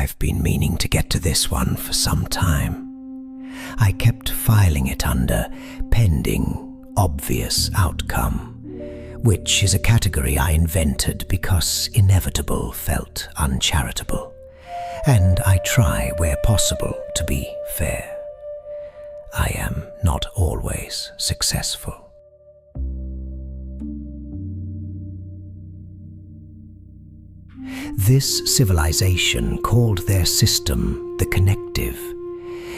I've been meaning to get to this one for some time. I kept filing it under pending obvious outcome, which is a category I invented because inevitable felt uncharitable, and I try where possible to be fair. I am not always successful. This civilization called their system the connective.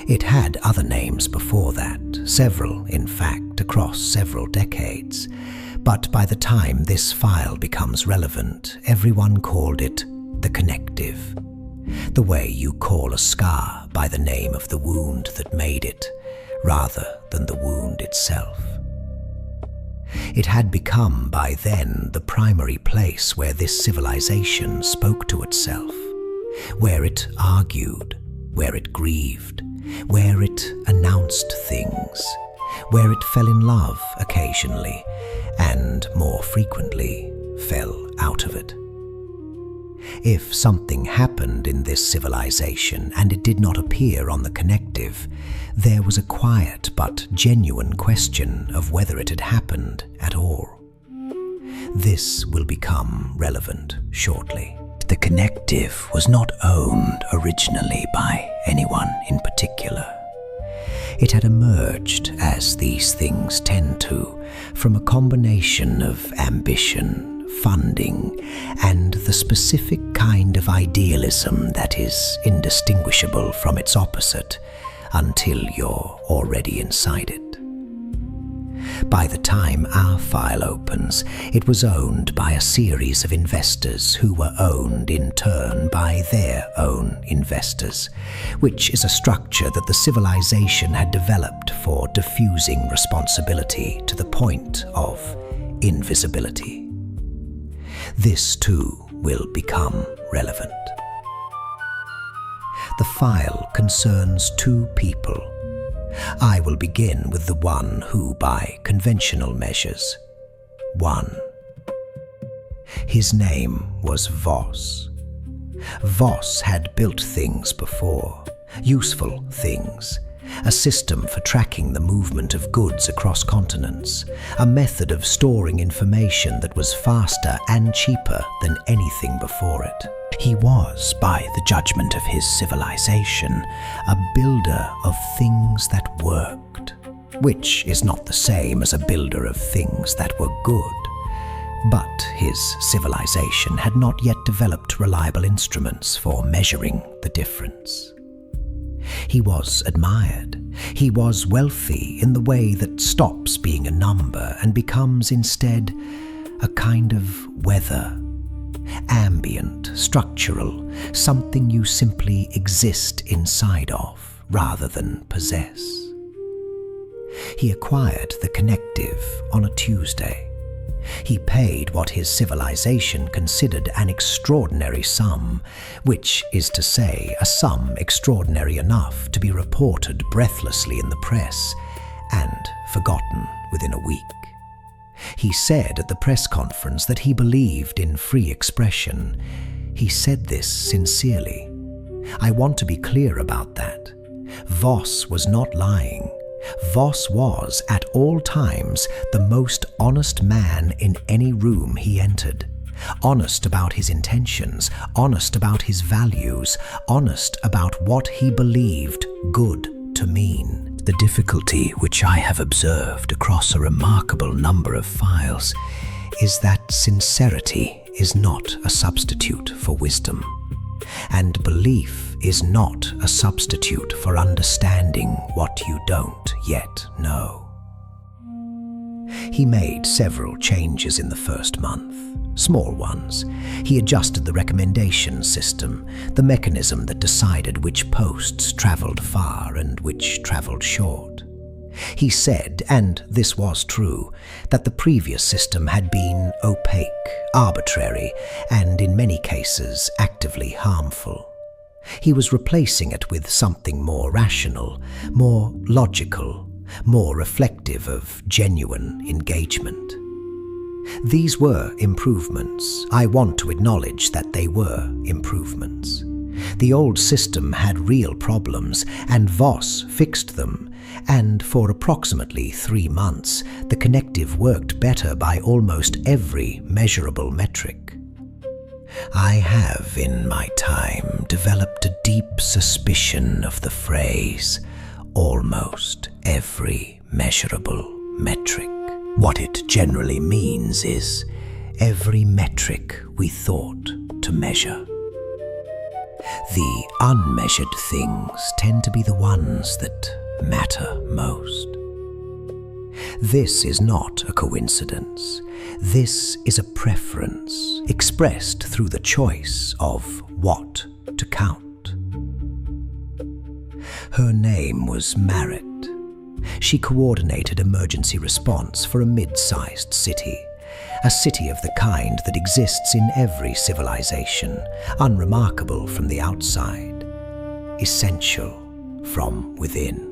It had other names before that, several, in fact, across several decades. But by the time this file becomes relevant, everyone called it the connective. The way you call a scar by the name of the wound that made it, rather than the wound itself. It had become by then the primary place where this civilization spoke to itself, where it argued, where it grieved, where it announced things, where it fell in love occasionally, and more frequently fell out of it. If something happened in this civilization and it did not appear on the connective, there was a quiet but genuine question of whether it had happened at all. This will become relevant shortly. The connective was not owned originally by anyone in particular. It had emerged, as these things tend to, from a combination of ambition, funding, and the specific kind of idealism that is indistinguishable from its opposite until you're already inside it. By the time our file opens, it was owned by a series of investors who were owned in turn by their own investors, which is a structure that the civilization had developed for diffusing responsibility to the point of invisibility. This too will become relevant. The file concerns two people. I will begin with the one who, by conventional measures, won. His name was Voss. Voss had built things before, useful things, a system for tracking the movement of goods across continents, a method of storing information that was faster and cheaper than anything before it. He was, by the judgment of his civilization, a builder of things that worked, which is not the same as a builder of things that were good. But his civilization had not yet developed reliable instruments for measuring the difference. He was admired. He was wealthy in the way that stops being a number and becomes instead a kind of weather. Ambient, structural, something you simply exist inside of rather than possess. He acquired the connective on a Tuesday. He paid what his civilization considered an extraordinary sum, which is to say, a sum extraordinary enough to be reported breathlessly in the press and forgotten within a week. He said at the press conference that he believed in free expression. He said this sincerely. I want to be clear about that. Voss was not lying. Voss was, at all times, the most honest man in any room he entered. Honest about his intentions, honest about his values, honest about what he believed good to mean. The difficulty which I have observed across a remarkable number of files is that sincerity is not a substitute for wisdom, and belief is not a substitute for understanding what you don't yet know. He made several changes in the first month, small ones. He adjusted the recommendation system, the mechanism that decided which posts traveled far and which traveled short. He said, and this was true, that the previous system had been opaque, arbitrary, and in many cases actively harmful. He was replacing it with something more rational, more logical, more reflective of genuine engagement. These were improvements. I want to acknowledge that they were improvements. The old system had real problems, and Voss fixed them, and for approximately 3 months, the connective worked better by almost every measurable metric. I have, in my time, developed a deep suspicion of the phrase, almost every measurable metric. What it generally means is every metric we thought to measure. The unmeasured things tend to be the ones that matter most. This is not a coincidence. This is a preference expressed through the choice of what to count. Her name was Marit. She coordinated emergency response for a mid-sized city, a city of the kind that exists in every civilization, unremarkable from the outside, essential from within.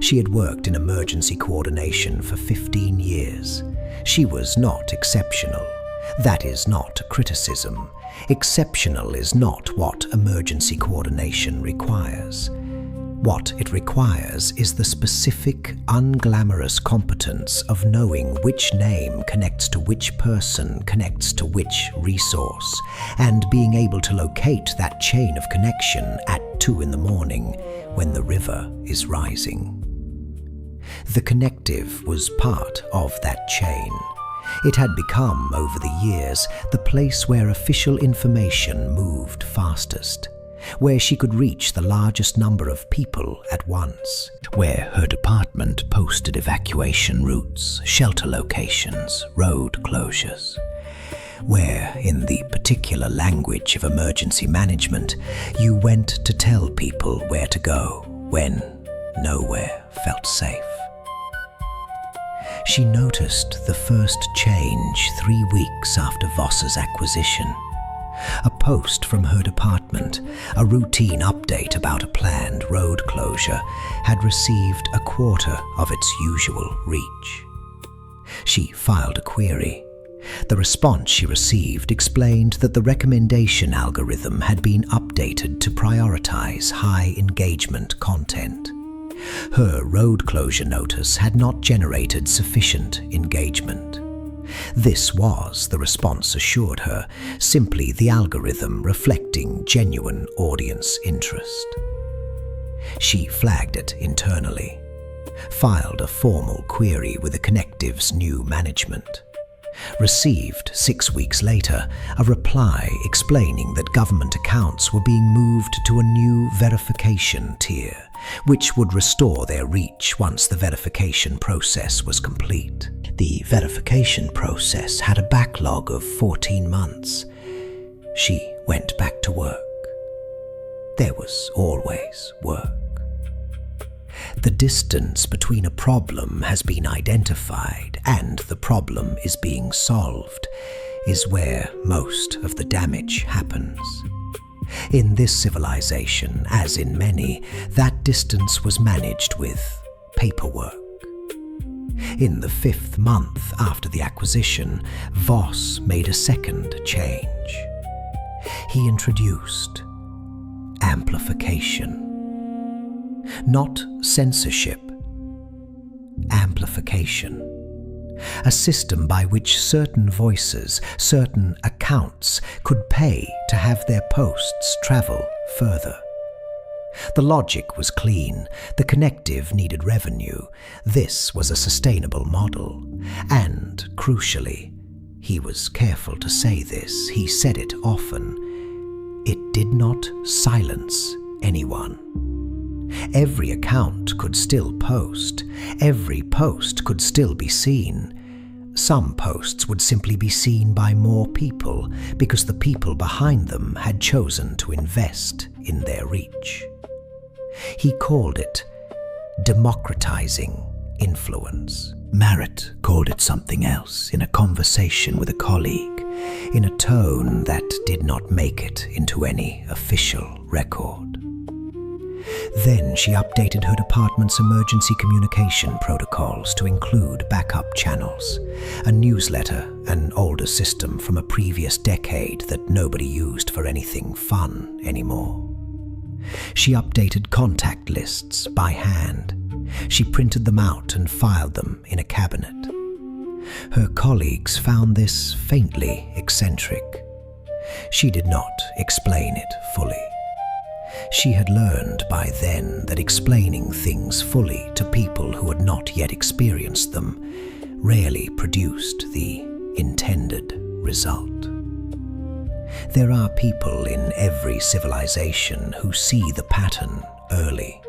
She had worked in emergency coordination for 15 years. She was not exceptional. That is not a criticism. Exceptional is not what emergency coordination requires. What it requires is the specific, unglamorous competence of knowing which name connects to which person connects to which resource, and being able to locate that chain of connection at 2 in the morning when the river is rising. The connective was part of that chain. It had become, over the years, the place where official information moved fastest, where she could reach the largest number of people at once, where her department posted evacuation routes, shelter locations, road closures, where, in the particular language of emergency management, you went to tell people where to go when nowhere felt safe. She noticed the first change 3 weeks after Voss's acquisition. A post from her department, a routine update about a planned road closure, had received a quarter of its usual reach. She filed a query. The response she received explained that the recommendation algorithm had been updated to prioritize high engagement content. Her road closure notice had not generated sufficient engagement. This was, the response assured her, simply the algorithm reflecting genuine audience interest. She flagged it internally, filed a formal query with the Connective's new management, received 6 weeks later a reply explaining that government accounts were being moved to a new verification tier, which would restore their reach once the verification process was complete. The verification process had a backlog of 14 months. She went back to work. There was always work. The distance between a problem has been identified and the problem is being solved is where most of the damage happens. In this civilization, as in many, that distance was managed with paperwork. In the 5th month after the acquisition, Voss made a second change. He introduced amplification. Not censorship, amplification. A system by which certain voices, certain accounts could pay to have their posts travel further. The logic was clean. The Connective needed revenue. This was a sustainable model. And, crucially, he was careful to say this, he said it often, it did not silence anyone. Every account could still post. Every post could still be seen. Some posts would simply be seen by more people because the people behind them had chosen to invest in their reach. He called it democratizing influence. Marit called it something else in a conversation with a colleague, in a tone that did not make it into any official record. Then she updated her department's emergency communication protocols to include backup channels, a newsletter, an older system from a previous decade that nobody used for anything fun anymore. She updated contact lists by hand. She printed them out and filed them in a cabinet. Her colleagues found this faintly eccentric. She did not explain it fully. She had learned by then that explaining things fully to people who had not yet experienced them rarely produced the intended result. There are people in every civilization who see the pattern early.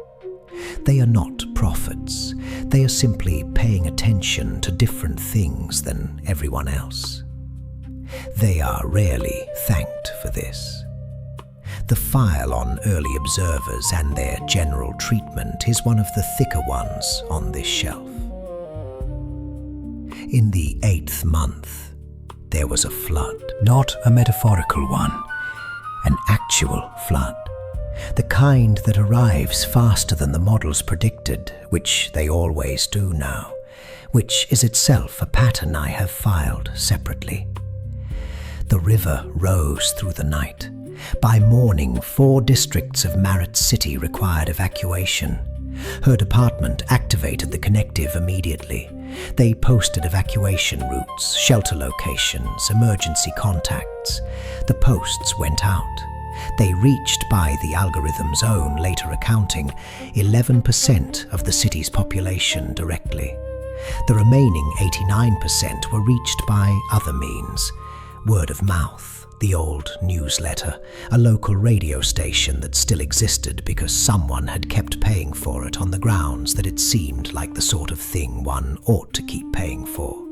They are not prophets. They are simply paying attention to different things than everyone else. They are rarely thanked for this. The file on early observers and their general treatment is one of the thicker ones on this shelf. In the 8th month, there was a flood. Not a metaphorical one, an actual flood. The kind that arrives faster than the models predicted, which they always do now, which is itself a pattern I have filed separately. The river rose through the night. By morning, 4 districts of Marat City required evacuation. Her department activated the connective immediately. They posted evacuation routes, shelter locations, emergency contacts. The posts went out. They reached, by the algorithm's own later accounting, 11% of the city's population directly. The remaining 89% were reached by other means. Word of mouth, the old newsletter, a local radio station that still existed because someone had kept paying for it on the grounds that it seemed like the sort of thing one ought to keep paying for.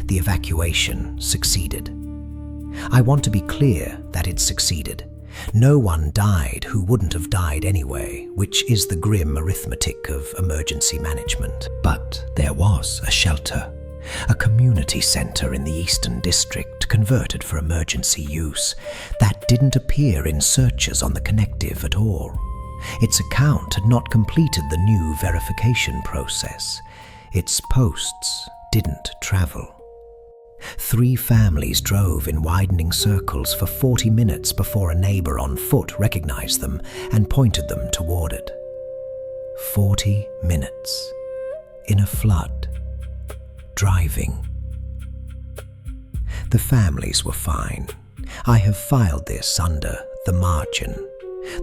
The evacuation succeeded. I want to be clear that it succeeded. No one died who wouldn't have died anyway, which is the grim arithmetic of emergency management. But there was a shelter, a community centre in the Eastern District converted for emergency use, that didn't appear in searches on the connective at all. Its account had not completed the new verification process. Its posts didn't travel. 3 families drove in widening circles for 40 minutes before a neighbour on foot recognized them and pointed them toward it. 40 minutes. In a flood. Driving. The families were fine. I have filed this under the margin.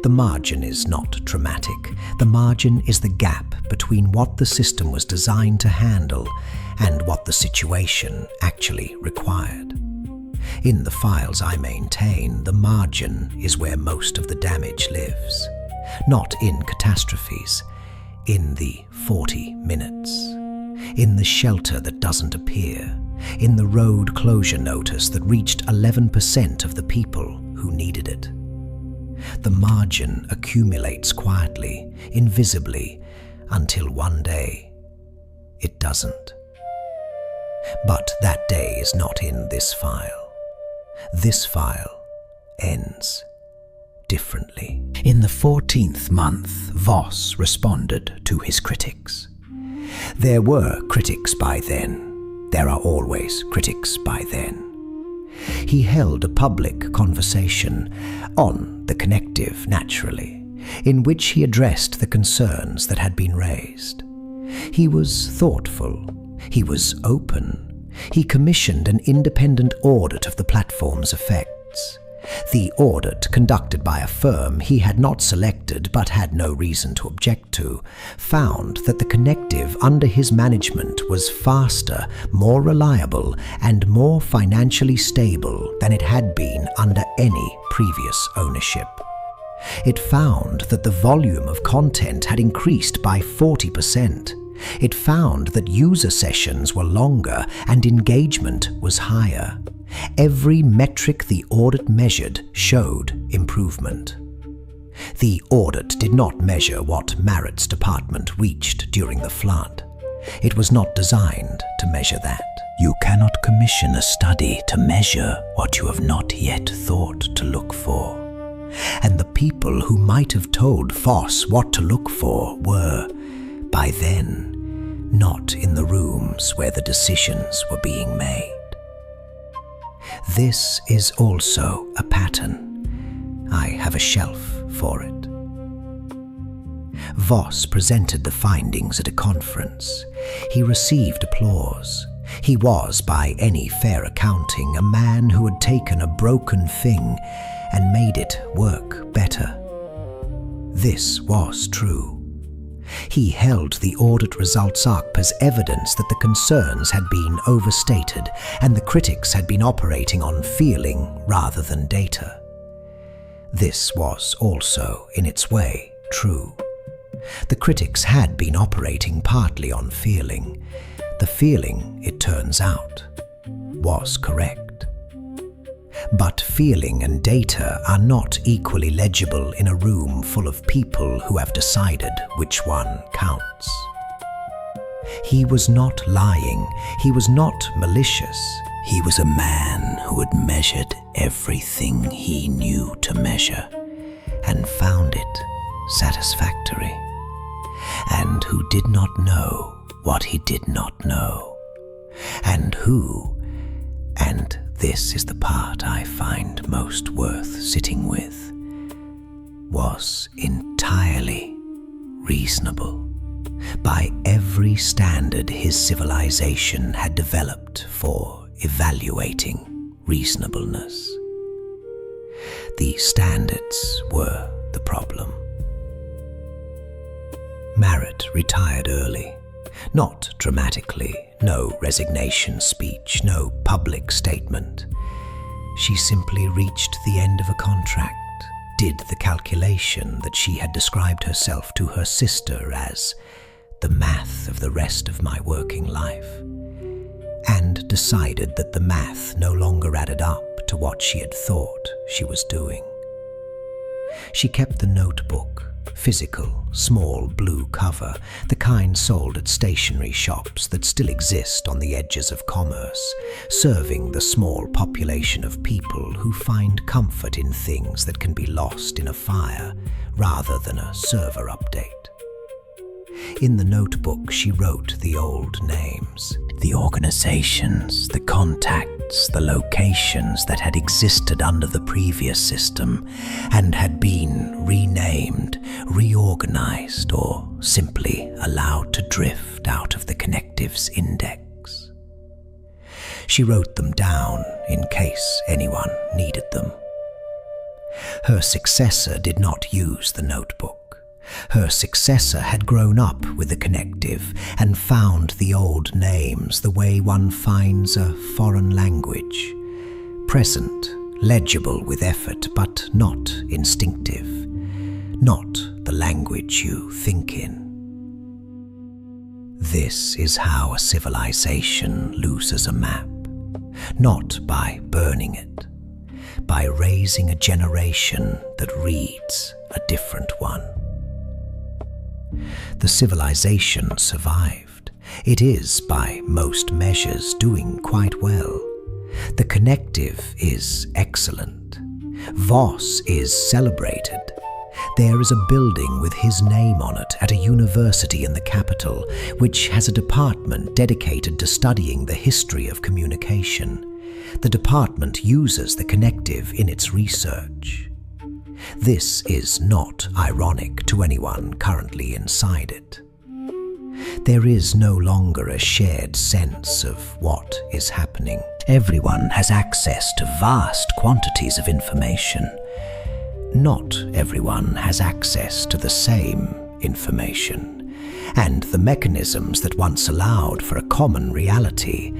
The margin is not dramatic. The margin is the gap between what the system was designed to handle and what the situation actually required. In the files I maintain, the margin is where most of the damage lives. Not in catastrophes, in the 40 minutes. In the shelter that doesn't appear. In the road closure notice that reached 11% of the people who needed it. The margin accumulates quietly, invisibly, until one day it doesn't. But that day is not in this file. This file ends differently. In the 14th month, Voss responded to his critics. There were critics by then. There are always critics by then. He held a public conversation, on the connective naturally, in which he addressed the concerns that had been raised. He was thoughtful. He was open. He commissioned an independent audit of the platform's effects. The audit, conducted by a firm he had not selected but had no reason to object to, found that the connective under his management was faster, more reliable, and more financially stable than it had been under any previous ownership. It found that the volume of content had increased by 40%. It found that user sessions were longer and engagement was higher. Every metric the audit measured showed improvement. The audit did not measure what Marat's department reached during the flood. It was not designed to measure that. You cannot commission a study to measure what you have not yet thought to look for. and the people who might have told Voss what to look for were, by then, not in the rooms where the decisions were being made. This is also a pattern. I have a shelf for it. Voss presented the findings at a conference. He received applause. He was, by any fair accounting, a man who had taken a broken thing and made it work better. This was true. He held the audit results up as evidence that the concerns had been overstated and the critics had been operating on feeling rather than data. This was also, in its way, true. The critics had been operating partly on feeling. The feeling, it turns out, was correct. But feeling and data are not equally legible in a room full of people who have decided which one counts. He was not lying. He was not malicious. He was a man who had measured everything he knew to measure and found it satisfactory, and who did not know what he did not know, and who, and this is the part I find most worth sitting with, was entirely reasonable by every standard his civilization had developed for evaluating reasonableness. The standards were the problem. Marrett retired early. Not dramatically, no resignation speech, no public statement. She simply reached the end of a contract, did the calculation that she had described herself to her sister as the math of the rest of my working life, and decided that the math no longer added up to what she had thought she was doing. She kept the notebook, physical, small blue cover, the kind sold at stationery shops that still exist on the edges of commerce, serving the small population of people who find comfort in things that can be lost in a fire rather than a server update. In the notebook, she wrote the old names, the organizations, the contacts, the locations that had existed under the previous system and had been renamed, reorganized, or simply allowed to drift out of the connectives index. She wrote them down in case anyone needed them. Her successor did not use the notebook. Her successor had grown up with the connective and found the old names the way one finds a foreign language. Present, legible with effort, but not instinctive. Not the language you think in. This is how a civilization loses a map. Not by burning it, by raising a generation that reads a different one. The civilization survived. It is, by most measures, doing quite well. The connective is excellent. Voss is celebrated. There is a building with his name on it at a university in the capital, which has a department dedicated to studying the history of communication. The department uses the connective in its research. This is not ironic to anyone currently inside it. There is no longer a shared sense of what is happening. Everyone has access to vast quantities of information. Not everyone has access to the same information, and the mechanisms that once allowed for a common reality,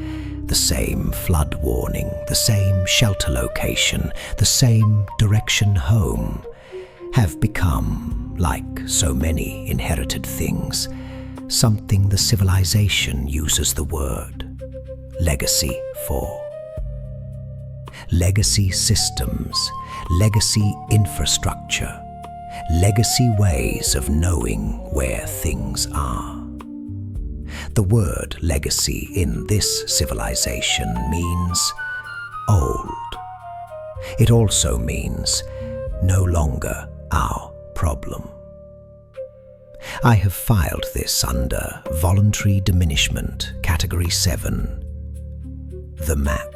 the same flood warning, the same shelter location, the same direction home, have become, like so many inherited things, something the civilization uses the word legacy for. Legacy systems, legacy infrastructure, legacy ways of knowing where things are. The word legacy in this civilization means old. It also means no longer our problem. I have filed this under Voluntary Diminishment, Category 7, the map.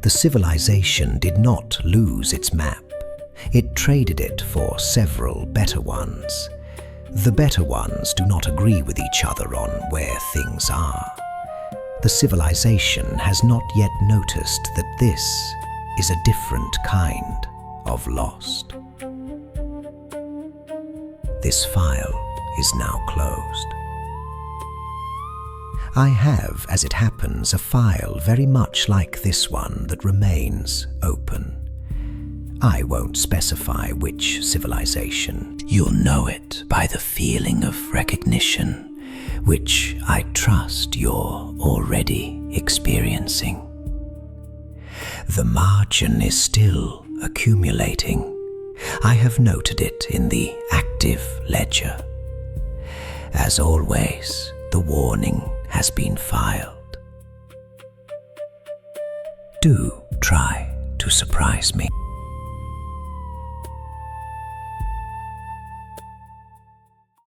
The civilization did not lose its map. It traded it for several better ones. The better ones do not agree with each other on where things are. The civilization has not yet noticed that this is a different kind of lost. This file is now closed. I have, as it happens, a file very much like this one that remains open. I won't specify which civilization. You'll know it by the feeling of recognition, which I trust you're already experiencing. The margin is still accumulating. I have noted it in the active ledger. As always, the warning has been filed. Do try to surprise me.